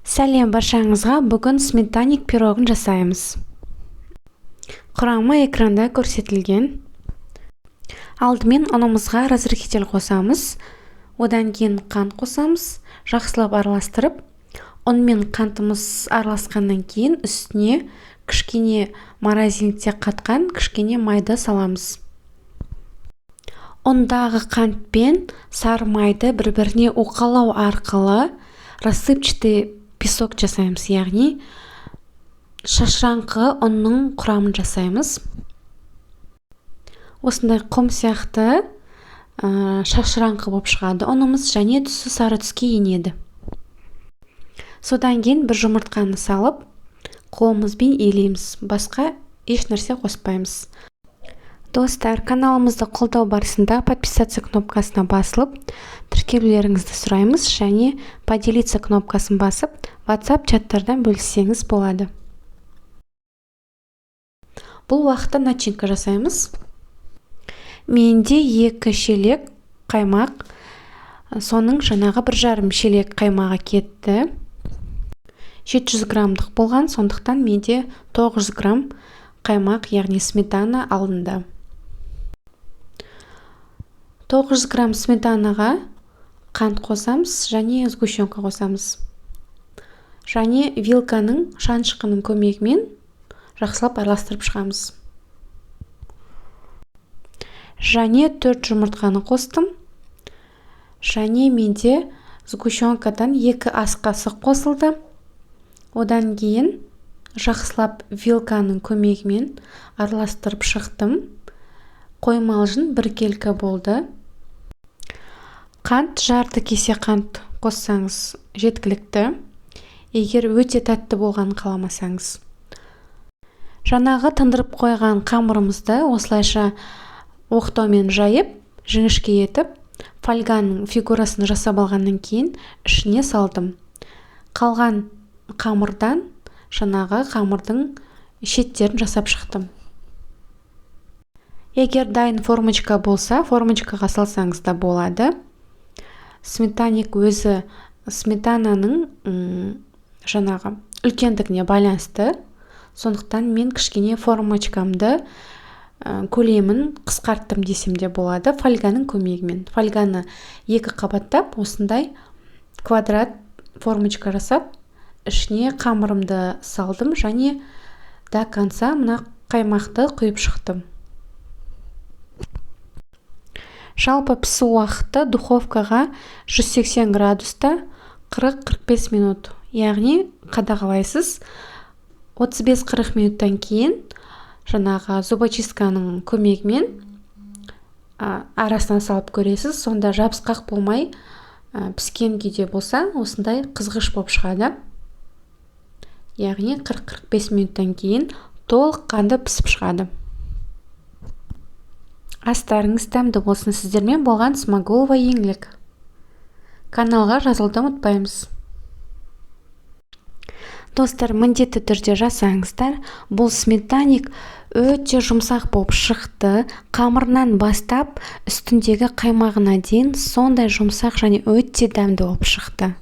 Сәлем баршаңызға, бүгін сметаник пирогын жасаймыз. Құрамы экранда көрсетілген. Алдымен ұнымызға разрыхитель қосамыз, одан кейін қант қосамыз, жақсылап араластырып, ұн мен қантымыз араласқаннан кейін үстіне кішкене морозильникте қатқан кішкене майды саламыз. Ұндағы қант пен сары майды бір-біріне уқалау арқылы рассыпчатый песок жасаймыз, яғни шашыраңқы ұнның құрамын жасаймыз. Осындай құм сияқты шашыраңқы болып шығады ұнымыз, және түсі сары түске енеді. Содан кейін бір жұмыртқаны салып, қолымызбен илейміз, басқа еш нәрсе қоспаймыз. Достар, каналымызды қолдау барысында подписаться кнопкасына басылып, тіркелулеріңізді сұраймыз, және поделиться кнопкасын басып, WhatsApp чаттардан бөліссеңіз болады. Бұл уақытта начинка жасаймыз. Менде 2 шелек қаймақ, соның жаңағы 1,5 шелек қаймағы кетті. 700 грамдық болған, сондықтан менде 900 грамм қаймақ, яғни сметана алынды. 900 грамм сметанаға қант қосамыз, және сгущенка қосамыз. Және вилканың шаншқының көмегімен жақсылап араластырып шығамыз. Және 4 жұмыртқаны қостым. Және менде сгущенкадан 2 ас қасық қосылды. Одан кейін жақсылап вилканың көмегімен араластырып шықтым. Қоймалжын 1 келкі болды. Қант, жарты кесе қант қоссаңыз жеткілікті, егер өте тәтті болған қаламасаңыз. Жаңағы тындырып қойған қамырымызды осылайша оқтаумен жайып, жіңішке етіп, фольганың фигурасын жасап алғаннан кейін ішіне салдым. Қалған қамырдан жаңағы қамырдың шеттерін жасап шықтым. Егер дайын формочка болса, формочкаға салсаңыз да болады. Сметаник өзі сметананың жаңағы үлкендігіне байланысты. Сондықтан мен кішкене формочкамды көлемін қысқарттым десем де болады фольганың көмегімен. Фольганы 2 қабаттап, осындай квадрат формочка жасап, ішіне қамырымды салдым, және до конца мына қаймақты құйып шықтым. Жалпы пісу уақыты духовкаға 180 градуста 40-45 минут. Яғни қадағалайсыз, 35-40 минуттан кейін жаңағы зубочистканың көмегімен арасына салып көресіз. Сонда жабысқақ болмай піскен күйде болса, осындай қызғыш болып шығады. Яғни 40-45 минуттан кейін толыққанды пісіп шығады. Астарыңыз тәмді болсын. Сіздермен болған Смағұлова Еңлік. Каналға жазылуды ұмытпаймыз. Достар, міндетті түрде жасаңыздар. Бұл сметаник өте жұмсақ болып шықты. Қамырынан бастап үстіндегі қаймағына дейін сондай жұмсақ және өте дәмді болып шықты.